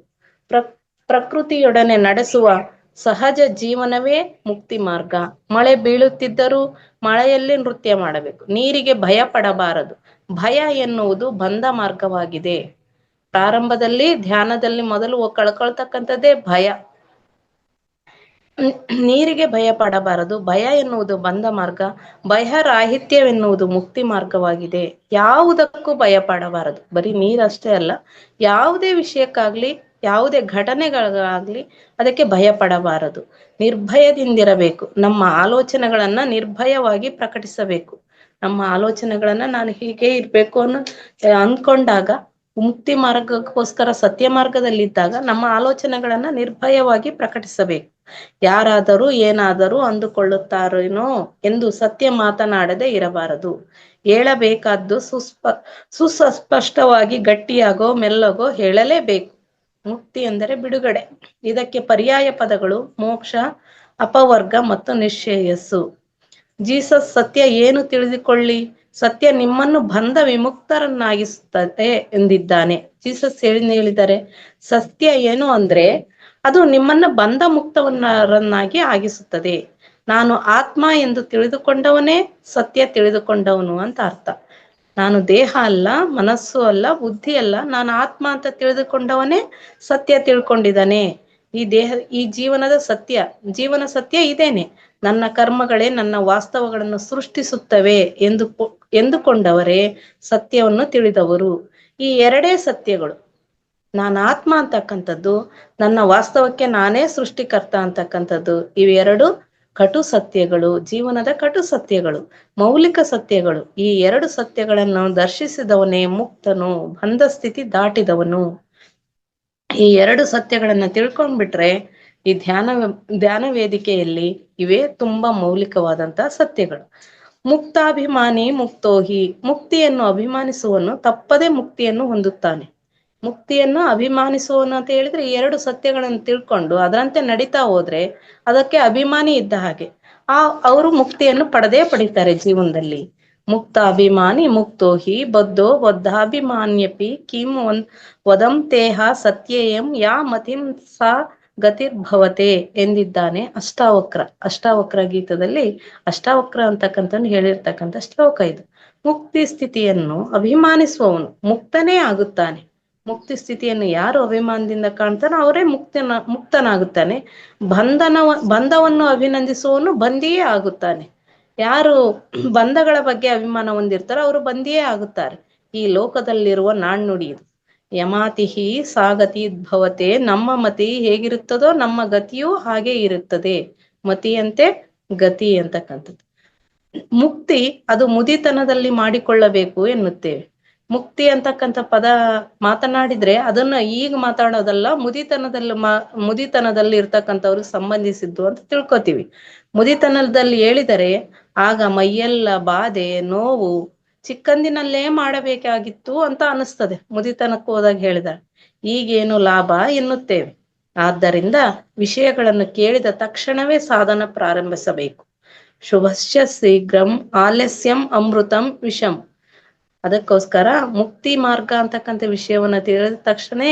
ಪ್ರಕೃತಿಯೊಡನೆ ನಡೆಸುವ ಸಹಜ ಜೀವನವೇ ಮುಕ್ತಿ ಮಾರ್ಗ. ಮಳೆ ಬೀಳುತ್ತಿದ್ದರೂ ಮಳೆಯಲ್ಲಿ ನೃತ್ಯ ಮಾಡಬೇಕು. ನೀರಿಗೆ ಭಯ ಪಡಬಾರದು. ಭಯ ಎನ್ನುವುದು ಬಂಧ ಮಾರ್ಗವಾಗಿದೆ. ಪ್ರಾರಂಭದಲ್ಲಿ ಧ್ಯಾನದಲ್ಲಿ ಮೊದಲು ಕಳ್ಕೊಳ್ತಕ್ಕಂಥದ್ದೇ ಭಯ. ನೀರಿಗೆ ಭಯ ಪಡಬಾರದು. ಭಯ ಎನ್ನುವುದು ಬಂಧ ಮಾರ್ಗ. ಭಯರಾಹಿತ್ಯವೆನ್ನುವುದು ಮುಕ್ತಿ ಮಾರ್ಗವಾಗಿದೆ. ಯಾವುದಕ್ಕೂ ಭಯ ಪಡಬಾರದು. ಬರೀ ನೀರಷ್ಟೇ ಅಲ್ಲ, ಯಾವುದೇ ವಿಷಯಕ್ಕಾಗ್ಲಿ, ಯಾವುದೇ ಘಟನೆಗಳಾಗ್ಲಿ ಅದಕ್ಕೆ ಭಯ ಪಡಬಾರದು. ನಿರ್ಭಯದಿಂದಿರಬೇಕು. ನಮ್ಮ ಆಲೋಚನೆಗಳನ್ನ ನಿರ್ಭಯವಾಗಿ ಪ್ರಕಟಿಸಬೇಕು. ನಮ್ಮ ಆಲೋಚನೆಗಳನ್ನ ನಾನು ಹೀಗೆ ಇರ್ಬೇಕು ಅಂದ್ಕೊಂಡಾಗ, ಮುಕ್ತಿ ಮಾರ್ಗಕ್ಕೋಸ್ಕರ ಸತ್ಯ ಮಾರ್ಗದಲ್ಲಿದ್ದಾಗ ನಮ್ಮ ಆಲೋಚನೆಗಳನ್ನ ನಿರ್ಭಯವಾಗಿ ಪ್ರಕಟಿಸಬೇಕು. ಯಾರಾದರೂ ಏನಾದರೂ ಅಂದುಕೊಳ್ಳುತ್ತಾರೇನೋ ಎಂದು ಸತ್ಯ ಮಾತನಾಡದೆ ಇರಬಾರದು. ಹೇಳಬೇಕಾದ್ದು ಸುಸ್ಪಷ್ಟವಾಗಿ ಗಟ್ಟಿಯಾಗೋ ಮೆಲ್ಲಗೋ ಹೇಳಲೇಬೇಕು. ಮುಕ್ತಿ ಎಂದರೆ ಬಿಡುಗಡೆ. ಇದಕ್ಕೆ ಪರ್ಯಾಯ ಪದಗಳು ಮೋಕ್ಷ, ಅಪವರ್ಗ ಮತ್ತು ನಿಶ್ರೇಯಸ್ಸು. ಜೀಸಸ್ ಸತ್ಯ ಏನು ತಿಳಿದುಕೊಳ್ಳಿ, ಸತ್ಯ ನಿಮ್ಮನ್ನು ಬಂಧ ವಿಮುಕ್ತರನ್ನಾಗಿಸುತ್ತದೆ ಎಂದಿದ್ದಾನೆ. ಜೀಸಸ್ ಹೇಳಿದ್ದಾರೆ, ಸತ್ಯ ಏನು ಅಂದ್ರೆ ಅದು ನಿಮ್ಮನ್ನ ಬಂಧ ಮುಕ್ತವನ್ನರನ್ನಾಗಿ ಆಗಿಸುತ್ತದೆ. ನಾನು ಆತ್ಮ ಎಂದು ತಿಳಿದುಕೊಂಡವನೇ ಸತ್ಯ ತಿಳಿದುಕೊಂಡವನು ಅಂತ ಅರ್ಥ. ನಾನು ದೇಹ ಅಲ್ಲ, ಮನಸ್ಸು ಅಲ್ಲ, ಬುದ್ಧಿ ಅಲ್ಲ, ನಾನು ಆತ್ಮ ಅಂತ ತಿಳಿದುಕೊಂಡವನೇ ಸತ್ಯ ತಿಳ್ಕೊಂಡಿದ್ದಾನೆ. ಈ ಜೀವನದ ಸತ್ಯ, ಜೀವನ ಸತ್ಯ ಇದೇನೆ. ನನ್ನ ಕರ್ಮಗಳೇ ನನ್ನ ವಾಸ್ತವಗಳನ್ನು ಸೃಷ್ಟಿಸುತ್ತವೆ ಎಂದುಕೊಂಡವರೇ ಸತ್ಯವನ್ನು ತಿಳಿದವರು. ಈ ಎರಡೇ ಸತ್ಯಗಳು. ನಾನು ಆತ್ಮ ಅಂತಕ್ಕಂಥದ್ದು, ನನ್ನ ವಾಸ್ತವಕ್ಕೆ ನಾನೇ ಸೃಷ್ಟಿಕರ್ತ ಅಂತಕ್ಕಂಥದ್ದು. ಇವೆರಡು ಕಟು ಸತ್ಯಗಳು, ಜೀವನದ ಕಟು ಸತ್ಯಗಳು, ಮೌಲಿಕ ಸತ್ಯಗಳು. ಈ ಎರಡು ಸತ್ಯಗಳನ್ನು ದರ್ಶಿಸಿದವನೇ ಮುಕ್ತನು, ಬಂಧ ಸ್ಥಿತಿ ದಾಟಿದವನು. ಈ ಎರಡು ಸತ್ಯಗಳನ್ನ ತಿಳ್ಕೊಂಡ್ಬಿಟ್ರೆ ಈ ಧ್ಯಾನ ವೇದಿಕೆಯಲ್ಲಿ ಇವೇ ತುಂಬಾ ಮೌಲಿಕವಾದಂತ ಸತ್ಯಗಳು. ಮುಕ್ತಾಭಿಮಾನಿ ಮುಕ್ತೋಹಿ. ಮುಕ್ತಿಯನ್ನು ಅಭಿಮಾನಿಸುವನು ತಪ್ಪದೇ ಮುಕ್ತಿಯನ್ನು ಹೊಂದುತ್ತಾನೆ. ಮುಕ್ತಿಯನ್ನು ಅಭಿಮಾನಿಸುವನು ಅಂತ ಹೇಳಿದ್ರೆ ಈ ಎರಡು ಸತ್ಯಗಳನ್ನು ತಿಳ್ಕೊಂಡು ಅದರಂತೆ ನಡೀತಾ ಹೋದ್ರೆ ಅದಕ್ಕೆ ಅಭಿಮಾನಿ ಇದ್ದ ಹಾಗೆ ಅವರು ಮುಕ್ತಿಯನ್ನು ಪಡಿತಾರೆ ಜೀವನದಲ್ಲಿ. ಮುಕ್ತ ಅಭಿಮಾನಿ ಮುಕ್ತೋಹಿ ಬದ್ಧೋ ಬದ್ಧಾಭಿಮಾನ್ಯಪಿ ಕಿಂ ವದಂ ತೇಹ ಸತ್ಯೇಯಂ ಯಾ ಮತಿಂ ಸಾ ಗತಿರ್ಭವತೆ ಎಂದಿದ್ದಾನೆ ಅಷ್ಟಾವಕ್ರ ಗೀತದಲ್ಲಿ. ಅಷ್ಟಾವಕ್ರ ಅಂತಕ್ಕಂಥ ಹೇಳಿರ್ತಕ್ಕಂಥ ಶ್ಲೋಕ ಇದು. ಮುಕ್ತಿ ಸ್ಥಿತಿಯನ್ನು ಅಭಿಮಾನಿಸುವವನು ಮುಕ್ತನೇ ಆಗುತ್ತಾನೆ. ಮುಕ್ತಿ ಸ್ಥಿತಿಯನ್ನು ಯಾರು ಅಭಿಮಾನದಿಂದ ಕಾಣ್ತಾನೋ ಅವರೇ ಮುಕ್ತನಾಗುತ್ತಾನೆ. ಬಂಧವನ್ನು ಅಭಿನಂದಿಸುವವನು ಬಂದಿಯೇ ಆಗುತ್ತಾನೆ. ಯಾರು ಬಂಧಗಳ ಬಗ್ಗೆ ಅಭಿಮಾನ ಹೊಂದಿರ್ತಾರೋ ಅವರು ಬಂದಿಯೇ ಆಗುತ್ತಾರೆ. ಈ ಲೋಕದಲ್ಲಿರುವ ನಾಣ್ಣುಡಿ ಇದು. ಯಮಾತಿಹಿ ಸಾಗತಿ ಭವತೆ. ನಮ್ಮ ಮತಿ ಹೇಗಿರುತ್ತದೋ ನಮ್ಮ ಗತಿಯೂ ಹಾಗೆ ಇರುತ್ತದೆ. ಮತಿಯಂತೆ ಗತಿ ಅಂತಕ್ಕಂಥದ್ದು. ಮುಕ್ತಿ ಅದು ಮುದಿತನದಲ್ಲಿ ಮಾಡಿಕೊಳ್ಳಬೇಕು ಎನ್ನುತ್ತೇವೆ. ಮುಕ್ತಿ ಅಂತಕ್ಕಂಥ ಪದ ಮಾತನಾಡಿದ್ರೆ ಅದನ್ನ ಈಗ ಮಾತಾಡೋದಲ್ಲ, ಮುದಿತನದಲ್ಲಿ ಇರ್ತಕ್ಕಂಥವ್ರಿಗೆ ಸಂಬಂಧಿಸಿದ್ದು ಅಂತ ತಿಳ್ಕೊತೀವಿ. ಮುದಿತನದಲ್ಲಿ ಹೇಳಿದರೆ ಆಗ ಮೈಯೆಲ್ಲ ಬಾಧೆ ನೋವು ಚಿಕ್ಕಂದಿನಲ್ಲೇ ಮಾಡಬೇಕಾಗಿತ್ತು ಅಂತ ಅನಿಸ್ತದೆ. ಮುದಿತನಕ್ಕೆ ಹೋದಾಗ ಹೇಳಿದರೆ ಈಗೇನು ಲಾಭ ಎನ್ನುತ್ತೇವೆ. ಆದ್ದರಿಂದ ವಿಷಯಗಳನ್ನು ಕೇಳಿದ ತಕ್ಷಣವೇ ಸಾಧನ ಪ್ರಾರಂಭಿಸಬೇಕು. ಶುಭಶ್ಯ ಶೀಘ್ರಂ ಆಲಸ್ಯಂ ಅಮೃತಂ ವಿಷಂ. ಅದಕ್ಕೋಸ್ಕರ ಮುಕ್ತಿ ಮಾರ್ಗ ಅಂತಕ್ಕಂಥ ವಿಷಯವನ್ನ ತಿಳಿದ ತಕ್ಷಣ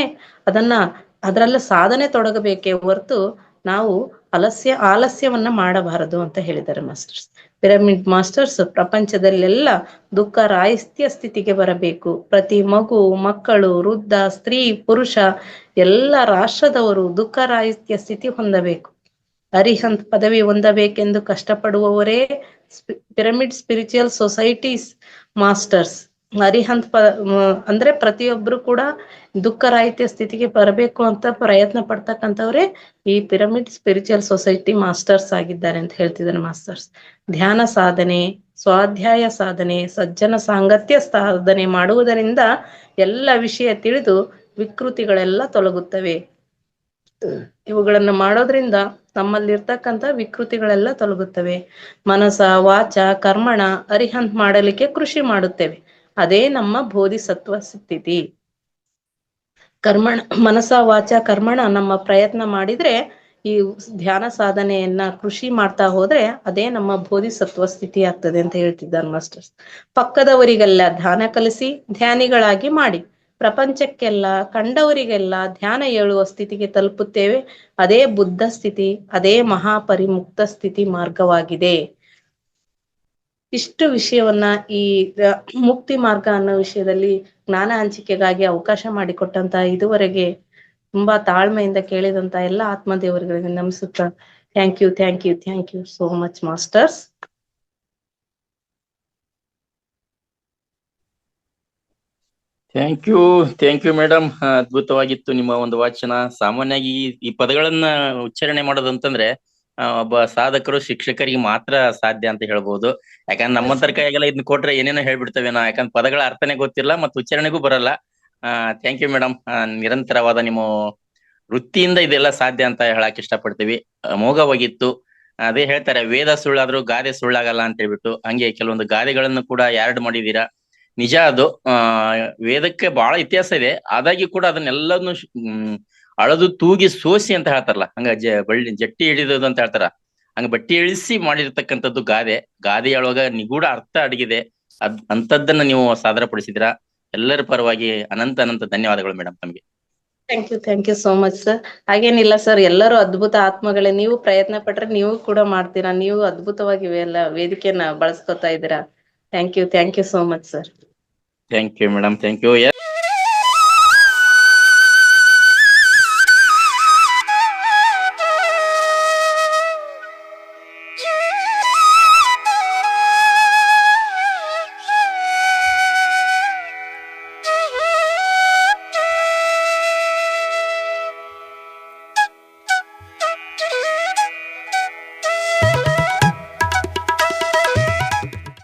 ಅದರಲ್ಲ ಸಾಧನೆ ತೊಡಗಬೇಕೇ ಹೊರತು ನಾವು ಆಲಸ್ಯವನ್ನ ಮಾಡಬಾರದು ಅಂತ ಹೇಳಿದ್ದಾರೆ ಮಾಸ್ಟರ್ಸ್. ಪಿರಮಿಡ್ ಮಾಸ್ಟರ್ಸ್ ಪ್ರಪಂಚದಲ್ಲೆಲ್ಲ ದುಃಖ ರಾಹಿತ್ಯ ಸ್ಥಿತಿಗೆ ಬರಬೇಕು. ಪ್ರತಿ ಮಕ್ಕಳು, ವೃದ್ಧ, ಸ್ತ್ರೀ, ಪುರುಷ ಎಲ್ಲ ರಾಷ್ಟ್ರದವರು ದುಃಖ ರಾಹಿತ್ಯ ಸ್ಥಿತಿ ಹೊಂದಬೇಕು. ಅರಿಹಂತ್ ಪದವಿ ಹೊಂದಬೇಕೆಂದು ಕಷ್ಟಪಡುವವರೇ ಪಿರಮಿಡ್ ಸ್ಪಿರಿಚುವಲ್ ಸೊಸೈಟೀಸ್ ಮಾಸ್ಟರ್ಸ್. ಅರಿಹಂತ್ ಅಂದ್ರೆ ಪ್ರತಿಯೊಬ್ರು ಕೂಡ ದುಃಖ ರಾಹಿತ್ಯ ಸ್ಥಿತಿಗೆ ಬರಬೇಕು ಅಂತ ಪ್ರಯತ್ನ ಪಡ್ತಕ್ಕಂಥವ್ರೆ ಈ ಪಿರಮಿಡ್ ಸ್ಪಿರಿಚುವಲ್ ಸೊಸೈಟಿ ಮಾಸ್ಟರ್ಸ್ ಆಗಿದ್ದಾರೆ ಅಂತ ಹೇಳ್ತಿದ್ದಾರೆ ಮಾಸ್ಟರ್ಸ್. ಧ್ಯಾನ ಸಾಧನೆ, ಸ್ವಾಧ್ಯಾಯ ಸಾಧನೆ, ಸಜ್ಜನ ಸಾಂಗತ್ಯ ಸಾಧನೆ ಮಾಡುವುದರಿಂದ ಎಲ್ಲ ವಿಷಯ ತಿಳಿದು ವಿಕೃತಿಗಳೆಲ್ಲ ತೊಲಗುತ್ತವೆ. ಇವುಗಳನ್ನ ಮಾಡೋದ್ರಿಂದ ನಮ್ಮಲ್ಲಿರ್ತಕ್ಕಂಥ ವಿಕೃತಿಗಳೆಲ್ಲ ತೊಲಗುತ್ತವೆ. ಮನಸ ವಾಚ ಕರ್ಮಣ ಅರಿಹಂತ್ ಮಾಡಲಿಕ್ಕೆ ಕೃಷಿ ಮಾಡುತ್ತೇವೆ. ಅದೇ ನಮ್ಮ ಬೋಧಿಸತ್ವ ಸ್ಥಿತಿ. ಕರ್ಮಣ ಮನಸ ವಾಚ ಕರ್ಮಣ ನಮ್ಮ ಪ್ರಯತ್ನ ಮಾಡಿದ್ರೆ ಈ ಧ್ಯಾನ ಸಾಧನೆಯನ್ನ ಕೃಷಿ ಮಾಡ್ತಾ ಹೋದ್ರೆ ಅದೇ ನಮ್ಮ ಬೋಧಿಸತ್ವ ಸ್ಥಿತಿ ಆಗ್ತದೆ ಅಂತ ಹೇಳ್ತಿದ್ದಾರೆ ಮಾಸ್ಟರ್ಸ್. ಪಕ್ಕದವರಿಗೆಲ್ಲ ಧ್ಯಾನ ಕಲಿಸಿ ಧ್ಯಾನಿಗಳಾಗಿ ಮಾಡಿ, ಪ್ರಪಂಚಕ್ಕೆಲ್ಲ ಕಂಡವರಿಗೆಲ್ಲ ಧ್ಯಾನ ಹೇಳುವ ಸ್ಥಿತಿಗೆ ತಲುಪುತ್ತೇವೆ. ಅದೇ ಬುದ್ಧ ಸ್ಥಿತಿ, ಅದೇ ಮಹಾಪರಿಮುಕ್ತ ಸ್ಥಿತಿ ಮಾರ್ಗವಾಗಿದೆ. ಇಷ್ಟು ವಿಷಯವನ್ನ ಈ ಮುಕ್ತಿ ಮಾರ್ಗ ಅನ್ನೋ ವಿಷಯದಲ್ಲಿ ಜ್ಞಾನ ಹಂಚಿಕೆಗಾಗಿ ಅವಕಾಶ ಮಾಡಿಕೊಟ್ಟಂತ ಇದುವರೆಗೆ ತುಂಬಾ ತಾಳ್ಮೆಯಿಂದ ಕೇಳಿದಂತ ಎಲ್ಲ ಆತ್ಮದೇವರುಗಳಿಗೆ ನಮಿಸುತ್ತಾ thank you so much masters. Thank you madam. ಅದ್ಭುತವಾಗಿತ್ತು ನಿಮ್ಮ ಒಂದು ವಾಚನ. ಸಾಮಾನ್ಯವಾಗಿ ಈ ಪದಗಳನ್ನ ಉಚ್ಚಾರಣೆ ಮಾಡೋದಂತಂದ್ರೆ ಒಬ್ಬ ಸಾಧಕರು ಶಿಕ್ಷಕರಿಗೆ ಮಾತ್ರ ಸಾಧ್ಯ ಅಂತ ಹೇಳ್ಬೋದು. ಯಾಕಂದ್ರೆ ನಮ್ಮಂತರ ಕೈಯಾಗೆಲ್ಲ ಇದನ್ನ ಕೊಟ್ರೆ ಏನೇನೋ ಹೇಳ್ಬಿಡ್ತೇವೆ ನಾ, ಯಾಕಂದ್ರೆ ಪದಗಳ ಅರ್ಥನೇ ಗೊತ್ತಿಲ್ಲ ಮತ್ತು ಉಚ್ಚಾರಣೆಗೂ ಬರಲ್ಲ. Thank you madam. ನಿರಂತರವಾದ ನಿಮ್ಮ ವೃತ್ತಿಯಿಂದ ಇದೆಲ್ಲ ಸಾಧ್ಯ ಅಂತ ಹೇಳಕ್ ಇಷ್ಟಪಡ್ತೀವಿ. ಅಮೋಘವಾಗಿತ್ತು. ಅದೇ ಹೇಳ್ತಾರೆ, ವೇದ ಸುಳ್ಳಾದ್ರೂ ಗಾದೆ ಸುಳ್ಳಾಗಲ್ಲ ಅಂತ ಹೇಳ್ಬಿಟ್ಟು, ಹಂಗೆ ಕೆಲವೊಂದು ಗಾದೆಗಳನ್ನು ಕೂಡ ಯಾರ್ಡ್ ಮಾಡಿದೀರಾ. ನಿಜ ಅದು. ವೇದಕ್ಕೆ ಬಹಳ ಇತಿಹಾಸ ಇದೆ, ಆದಾಗ್ಯೂ ಕೂಡ ಅದನ್ನೆಲ್ಲವನ್ನು ಅಳದು ತೂಗಿ ಸೋಸಿ ಅಂತ ಹೇಳ್ತಾರಲ್ಲ, ಹಂಗ ಜಟ್ಟಿ ಹಿಡಿದದು ಅಂತ ಹೇಳ್ತಾರ, ಹಂಗ ಬಟ್ಟಿ ಇಳಿಸಿ ಮಾಡಿರ್ತಕ್ಕಂಥದ್ದು ಗಾದೆ. ಗಾದೆಯೊಳಗ ನಿಗೂಢ ಅರ್ಥ ಅಡಗಿದೆ. ಅಂತದ್ದನ್ನ ನೀವು ಸಾದರಪಡಿಸಿದಿರಾ. ಎಲ್ಲರ ಪರವಾಗಿ ಅನಂತ ಧನ್ಯವಾದಗಳು ಮೇಡಮ್ ತಮಗೆ. Thank you so much sir. ಹಾಗೇನಿಲ್ಲ ಸರ್, ಎಲ್ಲರೂ ಅದ್ಭುತ ಆತ್ಮಗಳೇ. ನೀವು ಪ್ರಯತ್ನ ಪಟ್ರೆ ನೀವು ಕೂಡ ಮಾಡ್ತೀರಾ. ನೀವು ಅದ್ಭುತವಾಗಿ ಎಲ್ಲ ವೇದಿಕೆಯನ್ನ ಬಳಸ್ಕೊತಾ ಇದ್ದೀರಾ. Thank you so much sir. Thank you madam. Thank you.